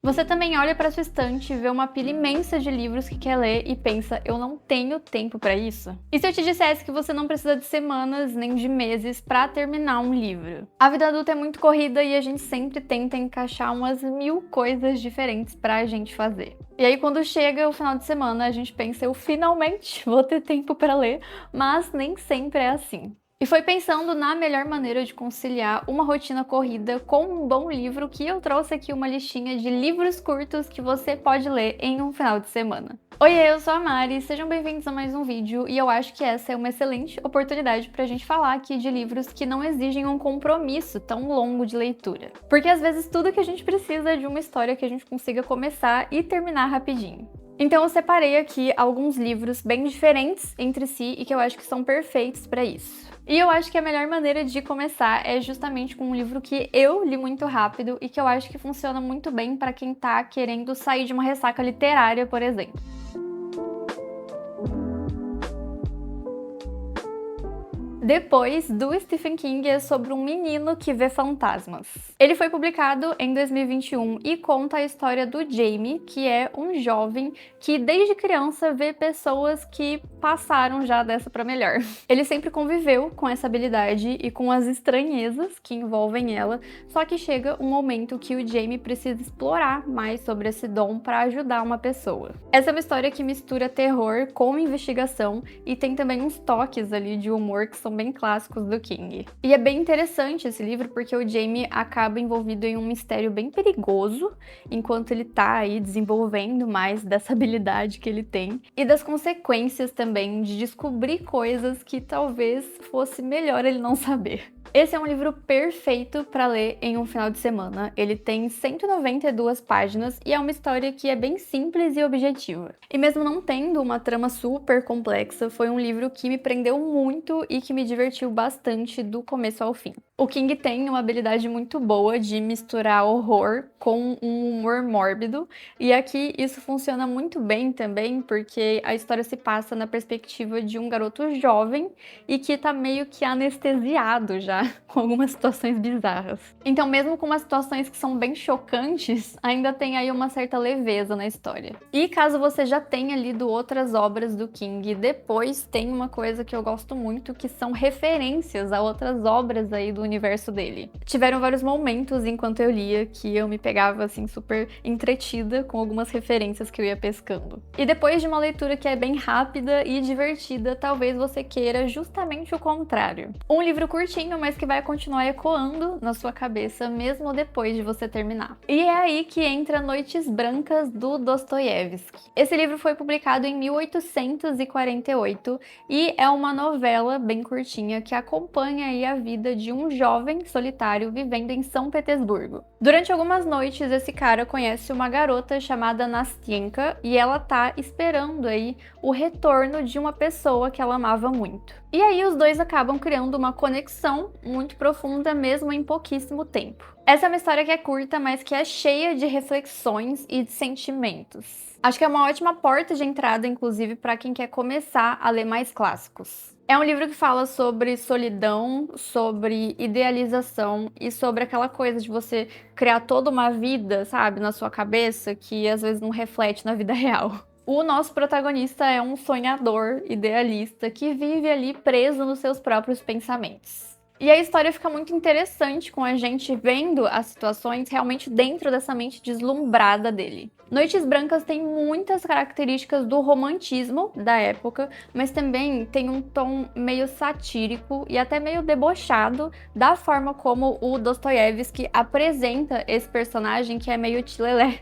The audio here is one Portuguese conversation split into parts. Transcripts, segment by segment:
Você também olha para sua estante, vê uma pilha imensa de livros que quer ler e pensa, eu não tenho tempo para isso? E se eu te dissesse que você não precisa de semanas nem de meses para terminar um livro? A vida adulta é muito corrida e a gente sempre tenta encaixar umas 1000 coisas diferentes para a gente fazer. E aí quando chega o final de semana, a gente pensa, eu finalmente vou ter tempo para ler, mas nem sempre é assim. E foi pensando na melhor maneira de conciliar uma rotina corrida com um bom livro que eu trouxe aqui uma listinha de livros curtos que você pode ler em um final de semana. Oiê, eu sou a Mari, sejam bem-vindos a mais um vídeo e eu acho que essa é uma excelente oportunidade pra gente falar aqui de livros que não exigem um compromisso tão longo de leitura. Porque às vezes tudo que a gente precisa é de uma história que a gente consiga começar e terminar rapidinho. Então eu separei aqui alguns livros bem diferentes entre si e que eu acho que são perfeitos para isso. E eu acho que a melhor maneira de começar é justamente com um livro que eu li muito rápido e que eu acho que funciona muito bem para quem tá querendo sair de uma ressaca literária, por exemplo. Depois, do Stephen King é sobre um menino que vê fantasmas. Ele foi publicado em 2021 e conta a história do Jamie, que é um jovem que desde criança vê pessoas que passaram já dessa pra melhor. Ele sempre conviveu com essa habilidade e com as estranhezas que envolvem ela, só que chega um momento que o Jamie precisa explorar mais sobre esse dom para ajudar uma pessoa. Essa é uma história que mistura terror com investigação e tem também uns toques ali de humor que são bem clássicos do King. E é bem interessante esse livro porque o Jamie acaba envolvido em um mistério bem perigoso, enquanto ele tá aí desenvolvendo mais dessa habilidade que ele tem e das consequências também de descobrir coisas que talvez fosse melhor ele não saber. Esse é um livro perfeito para ler em um final de semana. Ele tem 192 páginas e é uma história que é bem simples e objetiva. E mesmo não tendo uma trama super complexa, foi um livro que me prendeu muito e que me divertiu bastante do começo ao fim. O King tem uma habilidade muito boa de misturar horror com um humor mórbido, e aqui isso funciona muito bem também, porque a história se passa na perspectiva de um garoto jovem e que tá meio que anestesiado já com algumas situações bizarras. Então, mesmo com umas situações que são bem chocantes, ainda tem aí uma certa leveza na história. E caso você já tenha lido outras obras do King, depois tem uma coisa que eu gosto muito, que são referências a outras obras aí do universo dele. Tiveram vários momentos enquanto eu lia que eu me pegava assim super entretida com algumas referências que eu ia pescando. E depois de uma leitura que é bem rápida e divertida, talvez você queira justamente o contrário. Um livro curtinho, mas que vai continuar ecoando na sua cabeça mesmo depois de você terminar. E é aí que entra Noites Brancas, do Dostoiévski. Esse livro foi publicado em 1848 e é uma novela bem curtinha que acompanha aí a vida de um jovem solitário vivendo em São Petersburgo. Durante algumas noites, esse cara conhece uma garota chamada Nastenka e ela tá esperando aí o retorno de uma pessoa que ela amava muito. E aí os dois acabam criando uma conexão muito profunda mesmo em pouquíssimo tempo. Essa é uma história que é curta, mas que é cheia de reflexões e de sentimentos. Acho que é uma ótima porta de entrada, inclusive, para quem quer começar a ler mais clássicos. É um livro que fala sobre solidão, sobre idealização e sobre aquela coisa de você criar toda uma vida, sabe, na sua cabeça, que às vezes não reflete na vida real. O nosso protagonista é um sonhador idealista que vive ali preso nos seus próprios pensamentos. E a história fica muito interessante com a gente vendo as situações realmente dentro dessa mente deslumbrada dele. Noites Brancas tem muitas características do romantismo da época, mas também tem um tom meio satírico e até meio debochado da forma como o Dostoiévski apresenta esse personagem que é meio tchilelé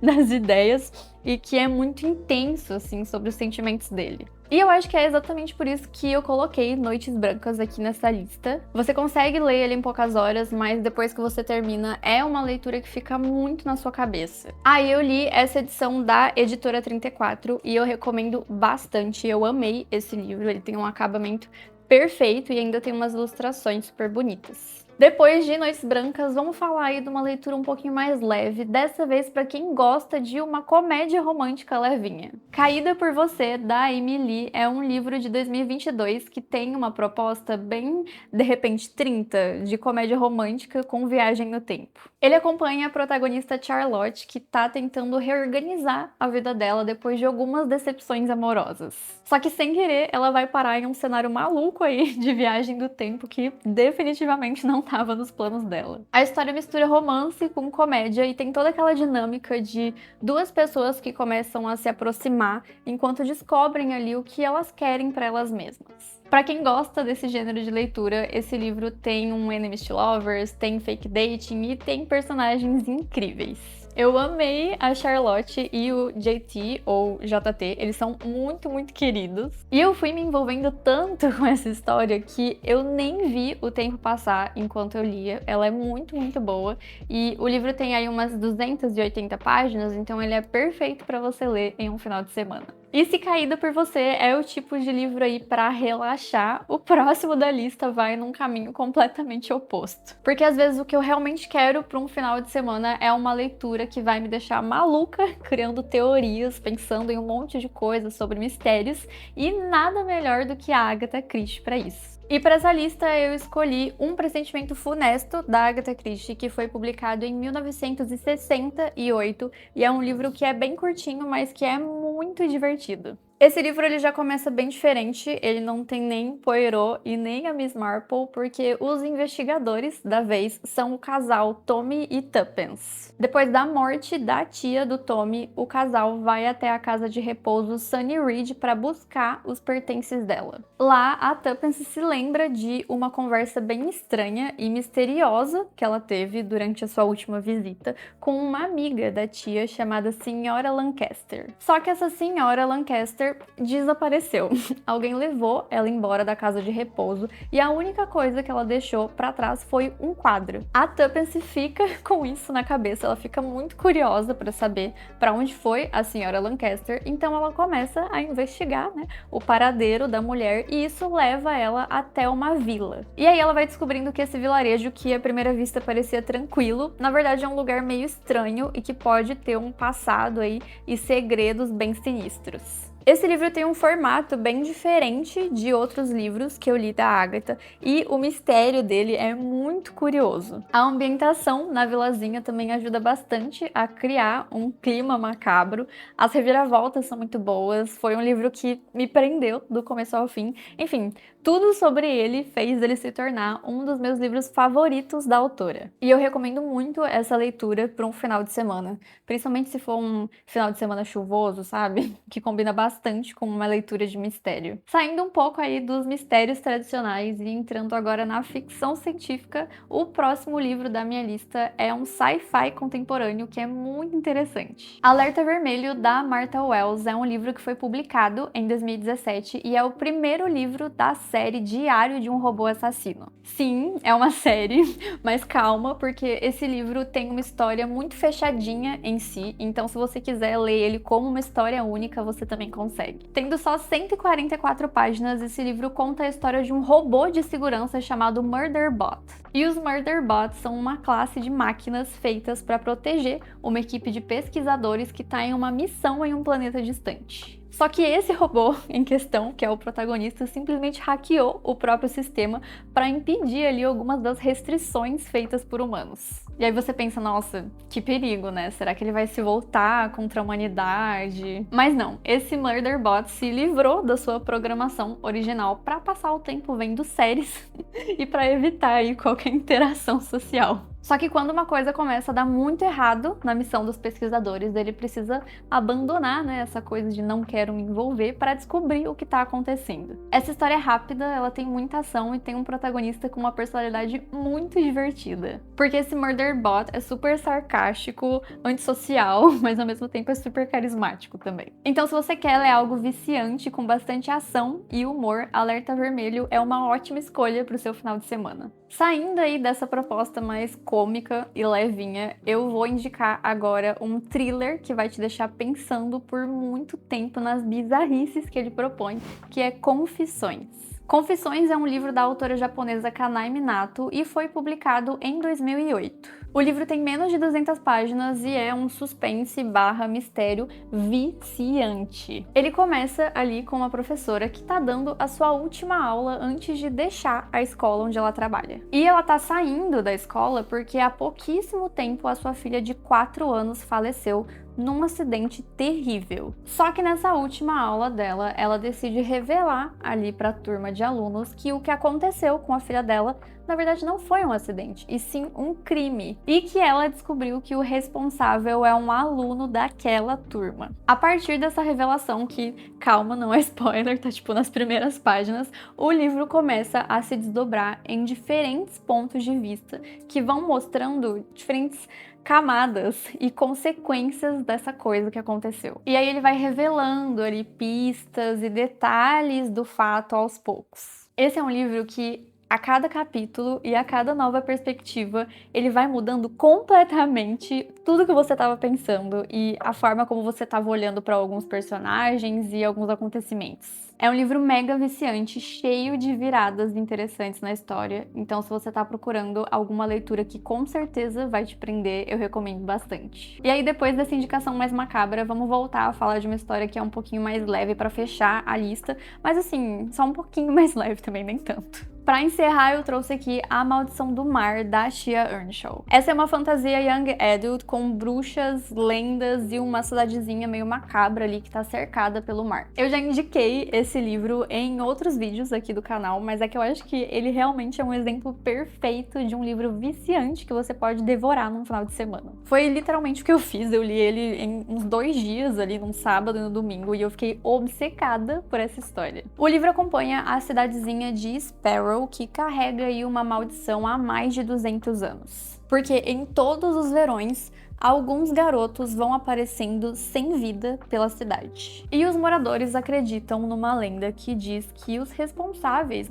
das ideias e que é muito intenso, assim, sobre os sentimentos dele. E eu acho que é exatamente por isso que eu coloquei Noites Brancas aqui nessa lista. Você consegue ler ele em poucas horas, mas depois que você termina, é uma leitura que fica muito na sua cabeça. Eu li essa edição da Editora 34 e eu recomendo bastante. Eu amei esse livro, ele tem um acabamento perfeito e ainda tem umas ilustrações super bonitas. Depois de Noites Brancas, vamos falar aí de uma leitura um pouquinho mais leve, dessa vez para quem gosta de uma comédia romântica levinha. Caída por Você, da Amy Lee, é um livro de 2022 que tem uma proposta bem, de repente, 30, de comédia romântica com viagem no tempo. Ele acompanha a protagonista Charlotte, que tá tentando reorganizar a vida dela depois de algumas decepções amorosas. Só que sem querer, ela vai parar em um cenário maluco aí de viagem do tempo que definitivamente não estava nos planos dela. A história mistura romance com comédia e tem toda aquela dinâmica de duas pessoas que começam a se aproximar enquanto descobrem ali o que elas querem para elas mesmas. Para quem gosta desse gênero de leitura, esse livro tem um Enemies to Lovers, tem fake dating e tem personagens incríveis. Eu amei a Charlotte e o JT, ou JT, eles são muito queridos. E eu fui me envolvendo tanto com essa história que eu nem vi o tempo passar enquanto eu lia. Ela é muito boa e o livro tem aí umas 280 páginas, então ele é perfeito para você ler em um final de semana. E se Caída por Você é o tipo de livro aí para relaxar, o próximo da lista vai num caminho completamente oposto. Porque às vezes o que eu realmente quero para um final de semana é uma leitura que vai me deixar maluca, criando teorias, pensando em um monte de coisas sobre mistérios, e nada melhor do que a Agatha Christie para isso. E para essa lista eu escolhi Um Pressentimento Funesto, da Agatha Christie, que foi publicado em 1968 e é um livro que é bem curtinho, mas que é muito divertido. Esse livro ele já começa bem diferente, ele não tem nem Poirot e nem a Miss Marple, porque os investigadores da vez são o casal Tommy e Tuppence. Depois da morte da tia do Tommy, o casal vai até a casa de repouso Sunny Ridge para buscar os pertences dela. Lá, a Tuppence se lembra de uma conversa bem estranha e misteriosa que ela teve durante a sua última visita com uma amiga da tia chamada Senhora Lancaster. Só que essa Senhora Lancaster desapareceu. Alguém levou ela embora da casa de repouso e a única coisa que ela deixou para trás foi um quadro. A Tuppence fica com isso na cabeça, ela fica muito curiosa para saber para onde foi a Senhora Lancaster, então ela começa a investigar, né, o paradeiro da mulher e isso leva ela até uma vila. E aí ela vai descobrindo que esse vilarejo, que à primeira vista parecia tranquilo, na verdade é um lugar meio estranho e que pode ter um passado aí e segredos bem sinistros. Esse livro tem um formato bem diferente de outros livros que eu li da Agatha e o mistério dele é muito curioso. A ambientação na vilazinha também ajuda bastante a criar um clima macabro. As reviravoltas são muito boas, foi um livro que me prendeu do começo ao fim. Enfim, tudo sobre ele fez ele se tornar um dos meus livros favoritos da autora. E eu recomendo muito essa leitura para um final de semana, principalmente se for um final de semana chuvoso, sabe? Que combina bastante com uma leitura de mistério. Saindo um pouco aí dos mistérios tradicionais e entrando agora na ficção científica, o próximo livro da minha lista é um sci-fi contemporâneo que é muito interessante. Alerta Vermelho, da Martha Wells, é um livro que foi publicado em 2017 e é o primeiro livro da série Diário de um Robô Assassino. Sim, é uma série, mas calma, porque esse livro tem uma história muito fechadinha em si, então se você quiser ler ele como uma história única, você também consegue. Tendo só 144 páginas, esse livro conta a história de um robô de segurança chamado Murderbot. E os Murderbots são uma classe de máquinas feitas para proteger uma equipe de pesquisadores que está em uma missão em um planeta distante. Só que esse robô em questão, que é o protagonista, simplesmente hackeou o próprio sistema para impedir ali algumas das restrições feitas por humanos. E aí você pensa, nossa, que perigo, né? Será que ele vai se voltar contra a humanidade? Mas não, esse Murderbot se livrou da sua programação original para passar o tempo vendo séries e para evitar aí qualquer interação social. Só que quando uma coisa começa a dar muito errado na missão dos pesquisadores, ele precisa abandonar, né, essa coisa de não quero me envolver para descobrir o que está acontecendo. Essa história é rápida, ela tem muita ação e tem um protagonista com uma personalidade muito divertida. Porque esse Murderbot é super sarcástico, antissocial, mas ao mesmo tempo é super carismático também. Então se você quer ler algo viciante com bastante ação e humor, Alerta Vermelho é uma ótima escolha para o seu final de semana. Saindo aí dessa proposta mais cômica e levinha, eu vou indicar agora um thriller que vai te deixar pensando por muito tempo nas bizarrices que ele propõe, que é Confissões. Confissões é um livro da autora japonesa Kanai Minato e foi publicado em 2008. O livro tem menos de 200 páginas e é um suspense barra mistério viciante. Ele começa ali com uma professora que tá dando a sua última aula antes de deixar a escola onde ela trabalha. E ela tá saindo da escola porque há pouquíssimo tempo a sua filha de 4 anos faleceu num acidente terrível. Só que nessa última aula dela, ela decide revelar ali para a turma de alunos que o que aconteceu com a filha dela, na verdade, não foi um acidente, e sim um crime. E que ela descobriu que o responsável é um aluno daquela turma. A partir dessa revelação, que, calma, não é spoiler, tá tipo nas primeiras páginas, o livro começa a se desdobrar em diferentes pontos de vista que vão mostrando diferentes camadas e consequências dessa coisa que aconteceu. E aí ele vai revelando ali pistas e detalhes do fato aos poucos. Esse é um livro que a cada capítulo e a cada nova perspectiva, ele vai mudando completamente tudo que você estava pensando e a forma como você estava olhando para alguns personagens e alguns acontecimentos. É um livro mega viciante, cheio de viradas interessantes na história, então se você tá procurando alguma leitura que com certeza vai te prender, eu recomendo bastante. E aí depois dessa indicação mais macabra, vamos voltar a falar de uma história que é um pouquinho mais leve pra fechar a lista, mas assim, só um pouquinho mais leve também, nem tanto. Pra encerrar, eu trouxe aqui A Maldição do Mar, da Tia Earnshaw. Essa é uma fantasia young adult com bruxas, lendas e uma cidadezinha meio macabra ali que tá cercada pelo mar. Eu já indiquei esse livro em outros vídeos aqui do canal, mas é que eu acho que ele realmente é um exemplo perfeito de um livro viciante que você pode devorar num final de semana. Foi literalmente o que eu fiz, eu li ele em uns 2 dias ali, num sábado e no domingo, e eu fiquei obcecada por essa história. O livro acompanha a cidadezinha de Sparrow, que carrega aí uma maldição há mais de 200 anos. Porque em todos os verões, alguns garotos vão aparecendo sem vida pela cidade. E os moradores acreditam numa lenda que diz que os responsáveis,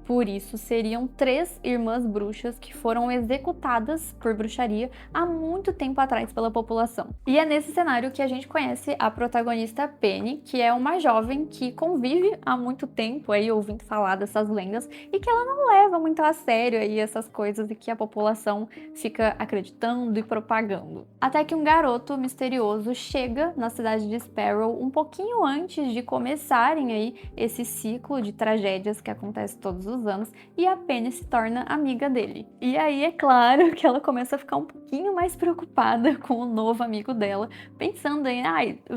por isso, seriam 3 irmãs bruxas que foram executadas por bruxaria há muito tempo atrás pela população. E é nesse cenário que a gente conhece a protagonista Penny, que é uma jovem que convive há muito tempo aí ouvindo falar dessas lendas e que ela não leva muito a sério aí essas coisas e que a população fica acreditando e propagando. Até que um garoto misterioso chega na cidade de Sparrow um pouquinho antes de começarem aí esse ciclo de tragédias que acontece todos os anos, e a Penny se torna amiga dele. E aí é claro que ela começa a ficar um pouquinho mais preocupada com o novo amigo dela, pensando em,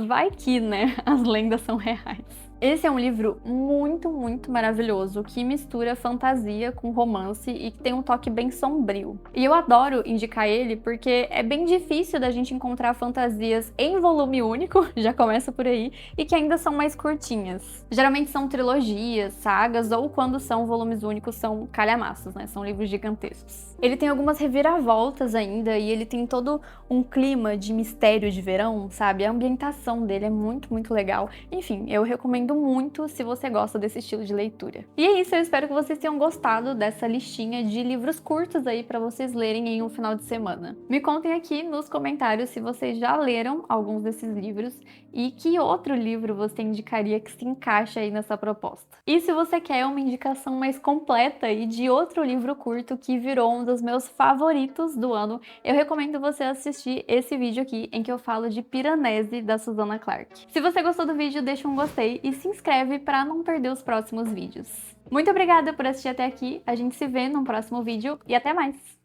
vai que, as lendas são reais. Esse é um livro muito, muito maravilhoso, que mistura fantasia com romance e que tem um toque bem sombrio. E eu adoro indicar ele porque é bem difícil da gente encontrar fantasias em volume único, já começa por aí, e que ainda são mais curtinhas. Geralmente são trilogias, sagas, ou quando são volumes únicos são calhamaços, são livros gigantescos. Ele tem algumas reviravoltas ainda e ele tem todo um clima de mistério de verão, sabe? A ambientação dele é muito, muito legal. Enfim, eu recomendo muito se você gosta desse estilo de leitura. E é isso, eu espero que vocês tenham gostado dessa listinha de livros curtos aí para vocês lerem em um final de semana. Me contem aqui nos comentários se vocês já leram alguns desses livros e que outro livro você indicaria que se encaixa aí nessa proposta. E se você quer uma indicação mais completa aí de outro livro curto que virou um dos meus favoritos do ano, eu recomendo você assistir esse vídeo aqui em que eu falo de Piranesi, da Susanna Clarke. Se você gostou do vídeo, deixa um gostei e se inscreve para não perder os próximos vídeos. Muito obrigada por assistir até aqui, a gente se vê no próximo vídeo e até mais!